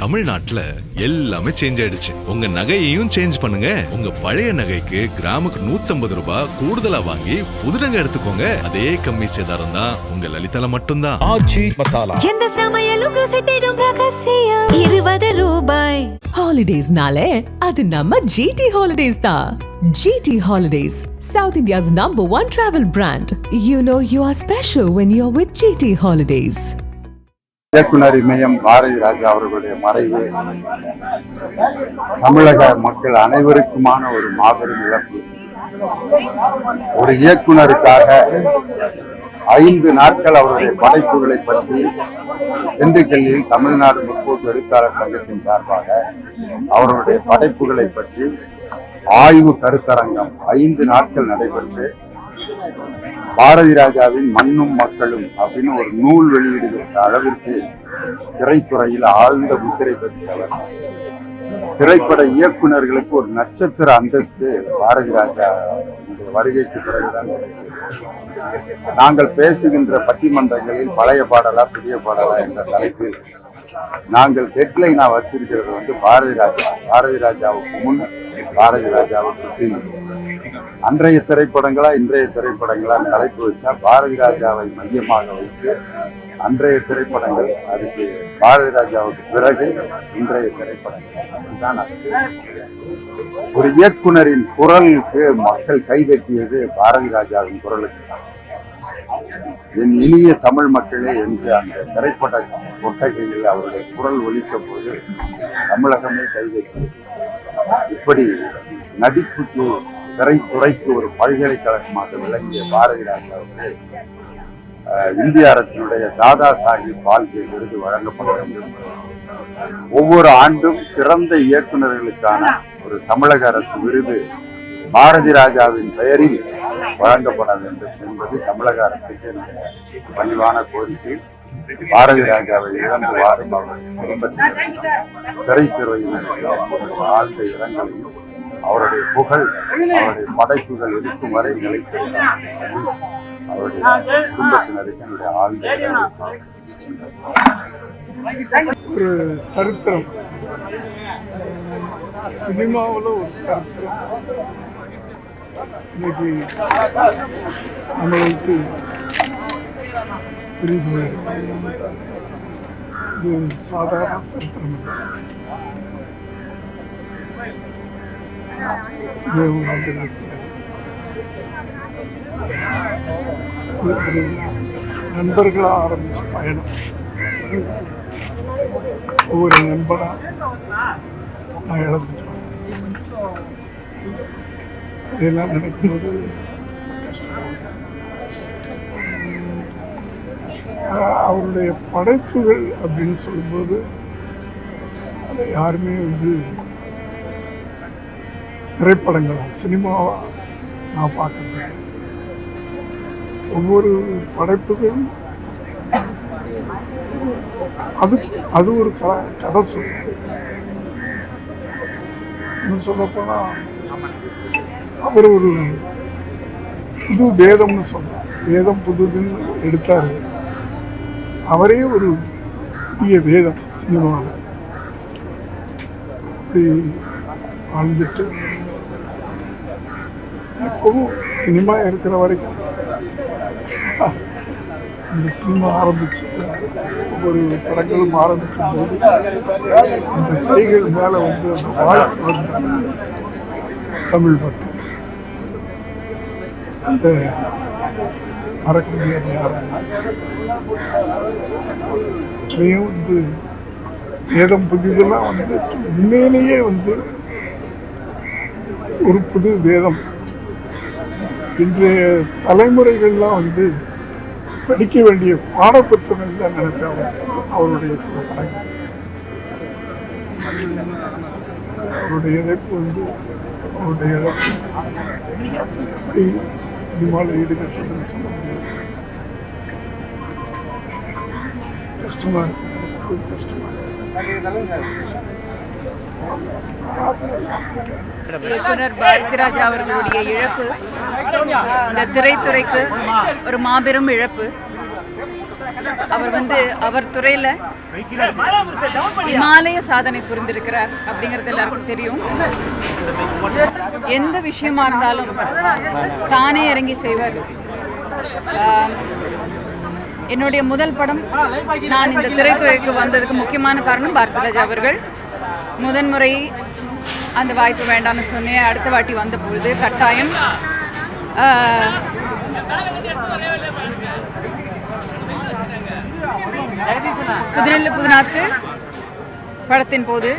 தமிழ்நாட்டுல எல்லாமே சேஞ்ச் ஆயிடுச்சு. உங்க நகையையும் சேஞ்ச் பண்ணுங்க. உங்க பழைய நகைக்கு கிராமுக்கு 150 ரூபாய் கூடுதலா வாங்கி புது நகை எடுத்துக்கோங்க. அதே கம்மி சேதாரம் தான் உங்க லலிதால மட்டும்தான். ஆச்சி மசாலா. எந்த சமையலும் ருசி தேடும் ரகசியம் 20 ரூபாய். ஹாலிடேஸ்னாலே அது நம்ம ஜிடி ஹாலிடேஸ் தான். GT Holidays, South India's #1 travel brand. You know you are special when you're with GT Holidays. இயக்குனர் இமயம் பாரதி ராஜா அவர்களுடைய மறைவு தமிழக மக்கள் அனைவருக்குமான ஒரு மாபெரும் இழப்பு. ஒரு இயக்குனருக்காக 5 நாட்கள் அவருடைய படைப்புகளை பற்றி திண்டுக்கல்லில் தமிழ்நாடு முற்போக்கு எழுத்தாளர் சங்கத்தின் சார்பாக அவருடைய படைப்புகளை பற்றி ஆய்வு கருத்தரங்கம் 5 நாட்கள் நடைபெற்று பாரதி ராஜாவின் மண்ணும் மக்களும் அப்படின்னு ஒரு நூல் வெளியிடுகிற அளவிற்கு திரைத்துறையில் ஆழ்ந்த முத்திரை பதித்தவர். திரைப்பட இயக்குநர்களுக்கு ஒரு நட்சத்திர அந்தஸ்து பாரதி ராஜா வருகைக்கு பிறகுதான் கிடைத்தது. நாங்கள் பேசுகின்ற பட்டிமன்றங்களில் பழைய பாடலா புதிய பாடலா என்ற தலைப்பில் நாங்கள் ஹெட்லைனா வச்சிருக்கிறது பாரதி ராஜாவுக்கு முன், பாரதி ராஜாவுக்கு பின். அன்றைய திரைப்படங்களா இன்றைய திரைப்படங்களா தலைப்பு வச்சா பாரதி ராஜாவை மையமாக வைத்து அன்றைய திரைப்படங்கள், அதுக்கு பாரதி ராஜாவுக்கு பிறகு இன்றைய திரைப்படங்கள். அதுதான் ஒரு இயக்குனரின் குரலுக்கு மக்கள் கைதட்டியது பாரதி ராஜாவின் குரலுக்கு தான். என் இனிய தமிழ் மக்களே என்று அந்த திரைப்பட கொட்டகையில் அவருடைய குரல் ஒலித்த போது தமிழகமே கைதட்டியது. இப்படி நடிப்புக்கு திரைத்துறைக்கு ஒரு பல்கலைக்கழகமாக விளங்கிய பாரதி ராஜாவுக்கு இந்திய அரசினுடைய தாதா சாஹிப் பால்கே விருது வழங்கப்படுகிறது. ஒவ்வொரு ஆண்டும் சிறந்த இயக்குநர்களுக்கான ஒரு தமிழக அரசு விருது பாரதி ராஜாவின் பெயரில் வழங்கப்பட வேண்டும் என்பது தமிழக அரசுக்கு பணிவான கோரிக்கை. பாரதி ராஜாவை இழந்து வாரும் அவருடைய குடும்பத்தினர், திரைத்துறையினருக்கு ஆழ்ந்த இரங்கலையும் அவருடைய புகழ், அவருடைய படைப்புகள் இருக்கும் வரை நிலைத்திருக்கும் அவருடைய குடும்பத்தினருக்கு என்னுடைய ஆழ்ந்த ஒரு சரித்திரம், சினிமாவில் ஒரு சரித்திரம் இன்னைக்கு நம்மளுக்கு பிரிந்து போயிருக்கு. இது சாதாரண சரித்திரம் இல்லை. நண்பர்களாக ஆரம்பிச்ச பயணம், ஒவ்வொரு நண்பனா நான் இழந்துட்டு வரேன். அதெல்லாம் நினைக்கும்போது கஷ்டமா இருக்கு. அவருடைய படைப்புகள் அப்படின்னு சொல்லும்போது அதை யாருமே திரைப்படங்களா சினிமாவா நான் பார்க்கறது. ஒவ்வொரு படைப்புகளும் அது ஒரு கதை சொல்லும். இன்னும் சொல்லப்போனால் அவர் ஒரு புது வேதம்னு சொன்னார். வேதம் புதுதுன்னு எடுத்தார். அவரே ஒரு புதிய வேதம் சினிமாவில் அப்படி வாழ்ந்துட்டு எப்பவும் சினிமா இருக்கிற வரைக்கும் அந்த சினிமா ஆரம்பிச்ச ஒவ்வொரு படங்களும் ஆரம்பிக்கும் போது அந்த கைகள் மேலே அந்த வாய்ஸ் தமிழ் மக்கள் அந்த மறக்க முடியாத யாராக அதுலேயும் வேதம் புதிதெல்லாம் உண்மையிலேயே ஒரு புது வேதம். இன்றைய தலைமுறைகள்லாம் படிக்க வேண்டிய பாடப்புத்தகம் தான் நினைப்பேன். அவருடைய சில படங்கள், அவருடைய இழப்பு அவருடைய இழப்பு எப்படி சினிமாவில் ஈடுகட்டுறதுன்னு சொல்ல முடியாது. கஷ்டமா இருக்கு, எனக்கு கஷ்டமா இருக்கு. இயக்குனர் பாரதி ராஜா அவர்களுடைய இழப்பு இந்த திரைத்துறைக்கு ஒரு மாபெரும் இழப்பு. அவர் வந்து அவர் துறையில் இமாலய சாதனை புரிந்திருக்கிறார் அப்படிங்கிறது எல்லாருக்கும் தெரியும். எந்த விஷயமா இருந்தாலும் தானே இறங்கி செய்வார். என்னுடைய முதல் படம் நான் இந்த திரைத்துறைக்கு வந்ததுக்கு முக்கியமான காரணம் பாரதிராஜா அவர்கள். முதன்முறை அந்த வாய்ப்பு வேண்டாம்னு சொன்னேன். அடுத்த வாட்டி வந்த பொழுது கட்டாயம் புதுநெல்லு புதுநாத்து படத்தின் போது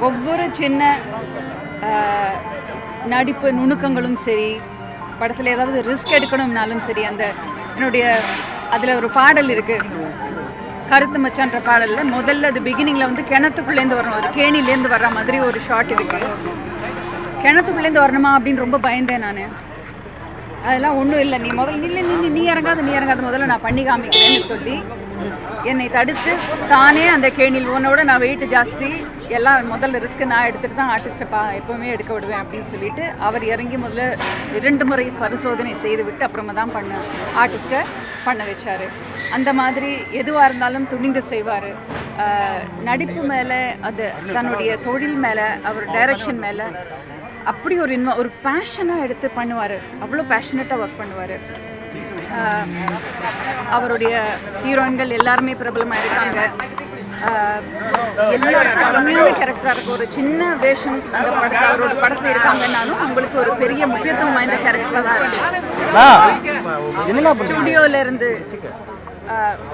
ஒவ்வொரு சின்ன நடிப்பு நுணுக்கங்களும் சரி, படத்தில் ஏதாவது ரிஸ்க் எடுக்கணும்னாலும் சரி, அந்த என்னுடைய அதில் ஒரு பாடல் இருக்குது, கருத்து மச்சான்ற பாடலில் முதல்ல அது பிகினிங்கில் வந்து கிணத்துக்குள்ளேருந்து வரணும், ஒரு கேணிலேருந்து வர்ற மாதிரி ஒரு ஷாட் இருக்குது. கிணத்துக்குள்ளேருந்து வரணுமா அப்படின்னு ரொம்ப பயந்தேன் நான். அதெல்லாம் ஒன்றும் இல்லை, நீ முதல்ல இல்லை நீ இறங்காத முதல்ல நான் பண்ணி காமிக்கிறேன்னு சொல்லி என்னை தடுத்து தானே அந்த கேணில் உன்னோட நான் வெயிட்டு ஜாஸ்தி எல்லாம் முதல்ல ரிஸ்க்கு நான் எடுத்துகிட்டு தான் ஆர்டிஸ்ட்டை எப்போவுமே எடுக்க விடுவேன் அப்படின்னு சொல்லிட்டு அவர் இறங்கி முதல்ல 2 முறை பரிசோதனை செய்து விட்டு அப்புறமா தான் ஆர்டிஸ்ட்டை பண்ண வச்சார். அந்த மாதிரி எதுவாக இருந்தாலும் துணிந்து செய்வார். நடிப்பு மேலே, அது தன்னுடைய தொழில் மேலே, அவர் டைரக்ஷன் மேலே அப்படி ஒரு பேஷனாக எடுத்து பண்ணுவார். அவ்வளோ பேஷனட்டாக ஒர்க் பண்ணுவார். அவருடைய ஹீரோயின்கள் எல்லாருமே பிரபலமாக இருக்காங்க. எல்லாரும் அருமையான கேரக்டராக இருக்கும். ஒரு சின்ன வேஷம் அந்த படத்தில் அவரோட படத்தில் இருக்காங்கன்னாலும் அவங்களுக்கு ஒரு பெரிய முக்கியத்துவம் வாய்ந்த கேரக்டராக தான் இருக்கு. ஸ்டுடியோலேருந்து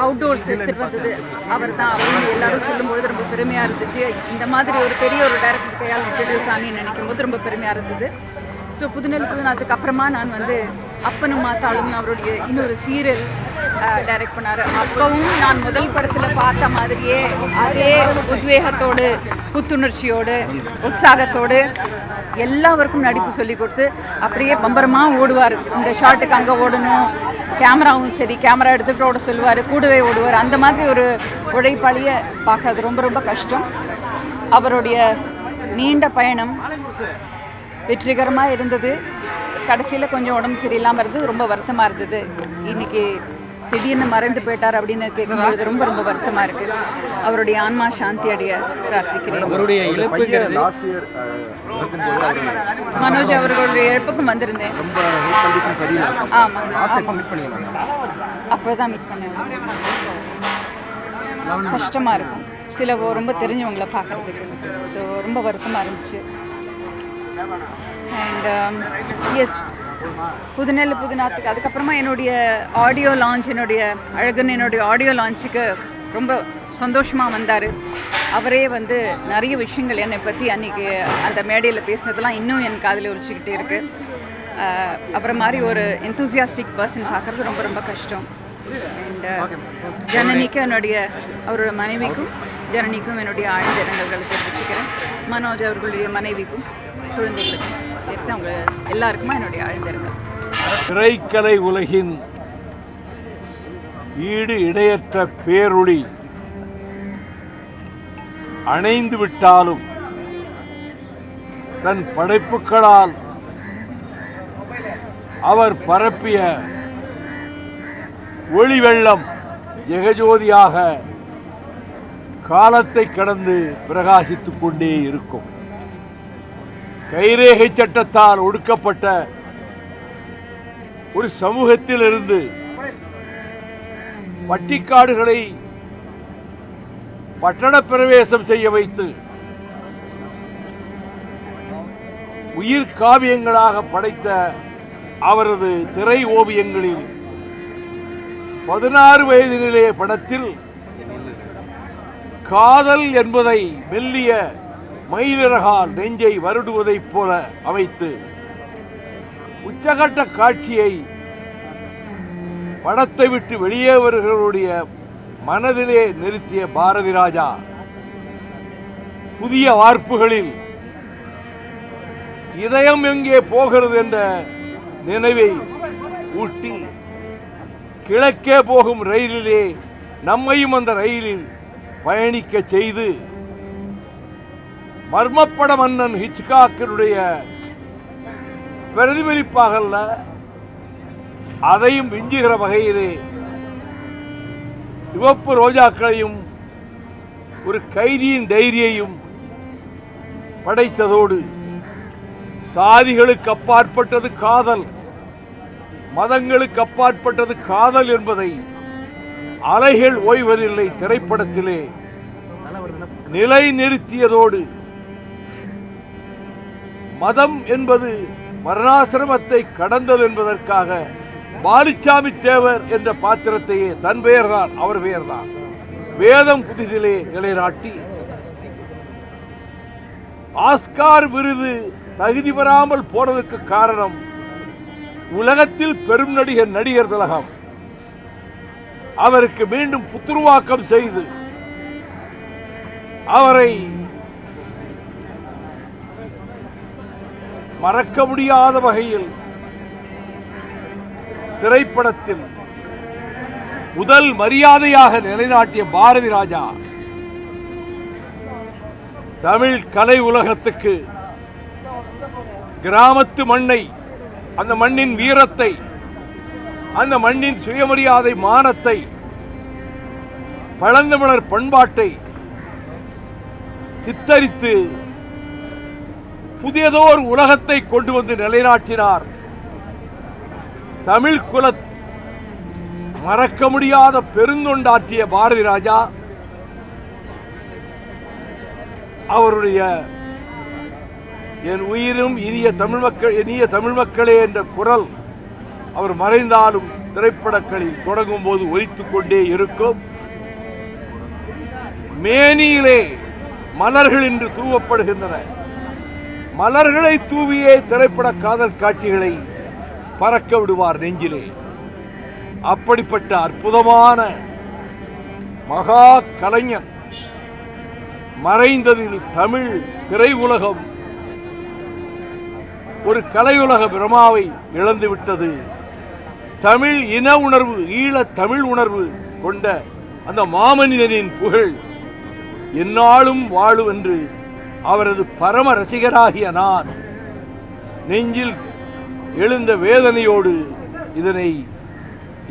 அவுட்டோர்ஸ் எடுத்துகிட்டு வந்தது அவர் தான் அப்படின்னு எல்லாரும் சொல்லும்போது ரொம்ப பெருமையாக இருந்துச்சு. இந்த மாதிரி ஒரு பெரிய ஒரு டைரக்டர் கையால் இன்ட்ரடியூஸ் ஆனின்னு நினைக்கும் போது ரொம்ப பெருமையாக இருந்தது. ஸோ புதுநெல்லு புதுநாத்துக்கு அப்புறமா நான் வந்து அப்பனும் மாத்தாளும் அவருடைய இன்னொரு சீரியல் டைரக்ட் பண்ணார். அப்பவும் நான் முதல் படத்தில் பார்த்த மாதிரியே அதே உத்வேகத்தோடு, புத்துணர்ச்சியோடு, உற்சாகத்தோடு எல்லாருக்கும் நடிப்பு சொல்லி கொடுத்து அப்படியே பம்பரமாக ஓடுவார். இந்த ஷாட்டுக்கு அங்கே ஓடணும், கேமராவும் சரி கேமரா எடுத்துகிட்டு ஓட சொல்லுவார், கூடவே ஓடுவார். அந்த மாதிரி ஒரு உழைப்பாளியை பார்க்கறது ரொம்ப ரொம்ப கஷ்டம். அவருடைய நீண்ட பயணம் வெற்றிகரமாக இருந்தது. கடைசியில் கொஞ்சம் உடம்பு சரியில்லாமல் இருந்தது, ரொம்ப வருத்தமாக இருந்தது. இன்றைக்கி திடீர்னு மறைந்து போயிட்டார் அப்படின்னு கேட்கும்போது ரொம்ப ரொம்ப வருத்தமாக இருக்குது. அவருடைய ஆன்மா சாந்தி அடைய பிரார்த்திக்கிறேன். மனோஜ் அவர்களுடைய இழப்புக்கும் வந்திருந்தேன். ஆமாம், அப்போ தான் மீட் பண்ணேன். கஷ்டமாக இருக்கும் சில ரொம்ப தெரிஞ்சவங்களை பார்க்குறதுக்கு. ஸோ ரொம்ப வருத்தமாக இருந்துச்சு. அண்ட் எஸ், புதுநெல்லு புதுநாத்துக்கு அதுக்கப்புறமா என்னுடைய ஆடியோ லான்ச், என்னுடைய அழகன் என்னுடைய ஆடியோ லான்ச்சுக்கு ரொம்ப சந்தோஷமாக வந்தார். அவரே வந்து நிறைய விஷயங்கள் என்னை பற்றி அன்றைக்கி அந்த மேடையில் பேசினதெல்லாம் இன்னும் என் காதில் ஒலிச்சிக்கிட்டே இருக்குது. அப்புறம் மாதிரி ஒரு எந்தூசியாஸ்டிக் பர்சன் பார்க்குறது ரொம்ப ரொம்ப கஷ்டம். அண்ட் ஜனனிக்கு அவரோட மனைவிக்கும் ஜனனிக்கும் என்னுடைய ஆழ்ந்த இரங்கல்களை தெரிவிச்சுக்கிறேன். மனோஜ் அவர்களுடைய மனைவிக்கும் குழந்தைகளுக்கும் சேர்த்து அவங்க எல்லாருக்குமா என்னுடைய ஆழ்ந்த இரங்கல். திரைக்கலை உலகின் ஈடு இடையற்ற பேரொளி அணைந்து விட்டாலும் தன் படைப்புகளால் அவர் பரப்பிய ஒளி வெள்ளம் ஜெகஜோதியாக காலத்தை கடந்து பிரகாசித்துக் கொண்டே இருக்கும். கைரேகை சட்டத்தால் ஒடுக்கப்பட்ட ஒரு சமூகத்திலிருந்து பட்டிக்காடுகளை பட்டண பிரவேசம் செய்ய வைத்து உயிர் காவியங்களாக படைத்த அவரது திரை ஓவியங்களில் 16 வயதினிலே படத்தில் காதல் என்பதை மெல்லிய மயிலிறகால் நெஞ்சை வருடுவதைப் போல அமைத்து உச்சகட்ட காட்சியை படத்தை விட்டு வெளியே வருகிறவருடைய மனதிலே நிறுத்திய பாரதி ராஜா புதிய வார்ப்புகளில் இதயம் எங்கே போகிறது என்ற நினைவை ஊட்டி கிழக்கே போகும் ரயிலிலே நம்மையும் அந்த ரயிலில் பயணிக்க செய்து மர்மப்பட மன்னன் ஹிச்காக்கினுடைய பிரதிபலிப்பாக அதையும் விஞ்சுகிற வகையிலே சிவப்பு ரோஜாக்களையும் ஒரு கைதியின் டைரியையும் படைத்ததோடு சாதிகளுக்கு அப்பாற்பட்டது காதல், மதங்களுக்கு அப்பாற்பட்டது காதல் என்பதை அலைகள் ஓய்வதில்லை திரைப்படத்திலே நிலை நிறுத்தியதோடு மதம் என்பது வர்ணாசிரமத்தை கடந்தது என்பதற்காக பாலுச்சாமி தேவர் என்ற பாத்திரத்தையே தன் பெயர்தான், அவர் பெயர்தான், வேதம் புதிதிலே நிலைநாட்டி ஆஸ்கார் விருது தகுதி பெறாமல் போனதற்கு காரணம் உலகத்தில் பெரும் நடிகர் திலகம் அவருக்கு மீண்டும் புத்துருவாக்கம் செய்து அவரை மறக்க முடியாத வகையில் திரைப்படத்தில் முதல் மரியாதையாக நிலைநாட்டிய பாரதி ராஜா தமிழ் கலை உலகத்துக்கு கிராமத்து மண்ணை, அந்த மண்ணின் வீரத்தை, அந்த மண்ணின் சுயமரியாதை மானத்தை, பழந்தமிழர் பண்பாட்டை சித்தரித்து புதியதோர் உலகத்தை கொண்டு வந்து நிலைநாட்டினார். தமிழ் குல மறக்க முடியாத பெருந்தொண்டாற்றிய பாரதி ராஜா அவருடைய என் உயிரும் இனிய தமிழ் மக்களே என்ற குரல் அவர் மறைந்தாலும் திரைப்படங்களில் தொடங்கும் போது ஒலித்துக் கொண்டே இருக்கும். மேனியிலே மலர்கள் என்று தூவப்படுகின்றன. மலர்களை தூவியே திரைப்பட காதல் காட்சிகளை பறக்க விடுவார் நெஞ்சிலே. அப்படிப்பட்ட அற்புதமான மகா கலைஞன் மறைந்ததில் தமிழ் திரையுலகம் ஒரு கலையுலக பிரமாவை இழந்துவிட்டது. தமிழ் இன உணர்வு, ஈழ தமிழ் உணர்வு கொண்ட அந்த மாமனிதனின் புகழ் எந்நாளும் வாழும் என்று அவரது பரம ரசிகராகிய நான் நெஞ்சில் எழுந்த வேதனையோடு இதனை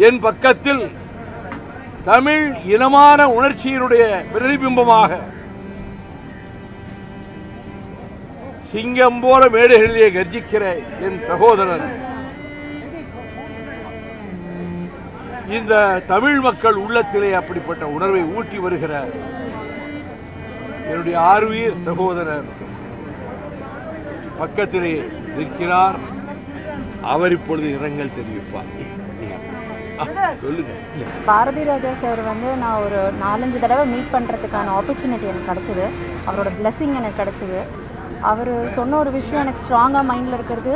என் பக்கத்தில் தமிழ் இனமான உணர்ச்சியினுடைய பிரதிபிம்பமாக சிங்கம் போல மேடைகளிலே கர்ஜிக்கிற என் சகோதரன் இந்த தமிழ் மக்கள் உள்ளத்திலே அப்படிப்பட்ட உணர்வை ஊட்டி வருகிற என்னுடைய ஆர்வீர் சகோதரர் பக்கத்திலே நிற்கிறார். அவர் இப்பொழுது இரங்கல் தெரிவிப்பார். சொல்லுங்க. பாரதி ராஜா சார் நான் ஒரு 4-5 தடவை மீட் பண்ணுறதுக்கான ஆப்பர்ச்சுனிட்டி எனக்கு கிடச்சிது. அவரோட பிளெஸிங் எனக்கு கிடச்சிது. அவர் சொன்ன ஒரு விஷயம் எனக்கு ஸ்ட்ராங்காக மைண்டில் இருக்கிறது,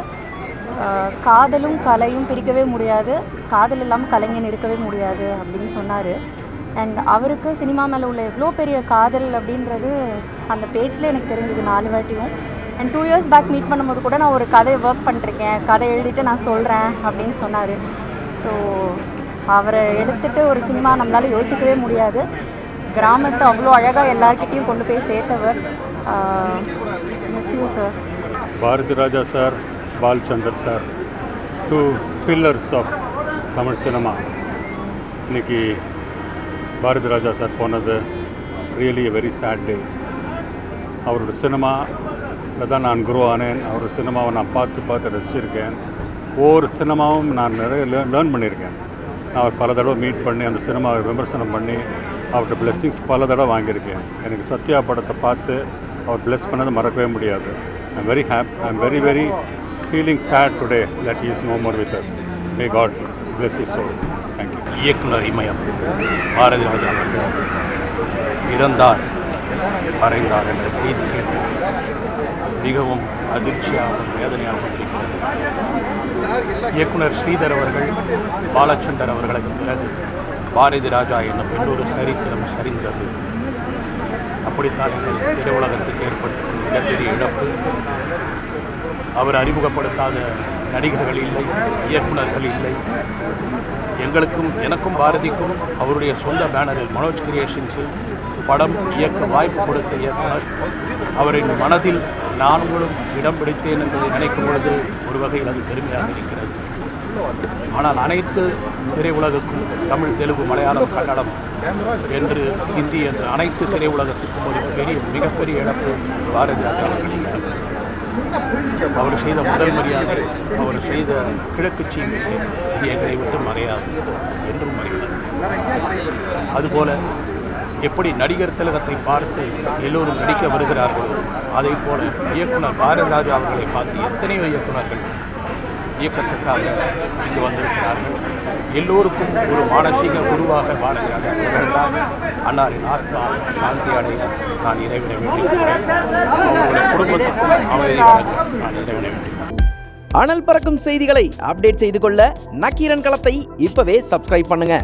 காதலும் கலையும் பிரிக்கவே முடியாது, காதல் இல்லாமல் கலைஞன் இருக்கவே முடியாது அப்படின்னு சொன்னார். அண்ட் அவருக்கு சினிமா மேலே உள்ள எவ்வளோ பெரிய காதல் அப்படின்றது அந்த பேஜில் எனக்கு தெரிஞ்சது 4 வாட்டியும். அண்ட் 2 இயர்ஸ் பேக் மீட் பண்ணும்போது கூட நான் ஒரு கதை ஒர்க் பண்ணிருக்கேன், கதை எழுதிட்டு நான் சொல்கிறேன் அப்படின்னு சொன்னார். ஸோ அவரை எடுத்துகிட்டு ஒரு சினிமா நம்மளால் யோசிக்கவே முடியாது. கிராமத்தை அவ்வளோ அழகாக எல்லார்கிட்டையும் கொண்டு போய் சேர்த்தவர். Miss you sir. Bharathi Raja sir, Balachander sir, 2 pillars of Tamil cinema. இன்னைக்கு பாரதி ராஜா சார் போனது ரியலி வெரி சேட் டே. அவரோட சினிமாவில் தான் நான் குரோ ஆனேன். அவரோட சினிமாவை நான் பார்த்து ரசிச்சிருக்கேன். ஒவ்வொரு சினிமாவும் நான் நிறைய லேர்ன் பண்ணியிருக்கேன். நான் அவர் பல தடவை மீட் பண்ணி அந்த சினிமாவை விமர்சனம் பண்ணி அவர்கிட்ட பிளெஸ்ஸிங்ஸ் பல தடவை வாங்கியிருக்கேன். எனக்கு சத்யா படத்தை பார்த்து அவர் பிளெஸ் பண்ணது மறக்கவே முடியாது. I'm very happy. I'm very very feeling sad today that he is no more with us. May God bless his soul. Thank you. இயக்குனர் இமயம் பாரதி ராஜா இறந்தார், மறைந்தார் என்ற செய்தி கேட்டு மிகவும் அதிர்ச்சியாகவும் வேதனையாகவும் இருக்கிறது. இயக்குனர் ஸ்ரீதர் அவர்கள் பாலச்சந்தர் அவர்களுக்கு பிறகு பாரதி ராஜா என்னும் இன்னொரு சரித்திரம் சரிந்தது. அப்படித்தான் எங்கள் திரையுலகத்துக்கு ஏற்பட்ட மிகப்பெரிய இழப்பு. அவர் அறிமுகப்படுத்தாத நடிகர்கள் இல்லை, இயக்குநர்கள் இல்லை. எனக்கும் பாரதிக்கும் அவருடைய சொந்த பேனரில் மனோஜ் கிரியேஷன்ஸில் படம் இயக்க வாய்ப்பு கொடுத்த இயக்குனர் அவரின் மனதில் நானும் இடம் பிடித்தேன் என்பதை நினைக்கும் பொழுது ஒரு வகையில் அது பெருமையாக இருக்கிறது. ஆனால் அனைத்து திரையுலகுக்கும் தமிழ், தெலுங்கு, மலையாளம், கன்னடம் என்று ஹிந்தி என்று அனைத்து திரையுலகத்துக்கும் ஒரு மிகப்பெரிய இழப்பு பாரதி ராஜா அவர்களின் இழப்பு. அவர் செய்த முதல் மரியாதை, அவர் செய்த கிழக்கு சீமைக்கு இது எங்களை விட்டு மறையாது, என்றும் மறையாது. அதுபோல எப்படி நடிகர் திலகத்தை பார்த்து எல்லோரும் நடிக்க வருகிறார்களோ அதே போல இயக்குனர் பாரதி ராஜா அவர்களை பார்த்து எத்தனையோ இயக்குனர்கள் இயக்கத்துக்காக இங்கு வந்திருக்கிறார்கள். எல்லோருக்கும் ஒரு மானசீக குருவாக பாரதி ராஜா அவர்கள்தான். அன்னாரின் ஆத்மா சாந்தி அடைய நான் இறைவனை வேண்டிக்கிறேன். அவர்களுடைய குடும்பத்துக்கும் அமைதி வழங்க நான் இறைவனை வேண்டிக்கிறேன். அனல் பறக்கும் செய்திகளை அப்டேட் செய்து கொள்ள நக்கீரன் களத்தை இப்பவே சப்ஸ்கிரைப் பண்ணுங்க.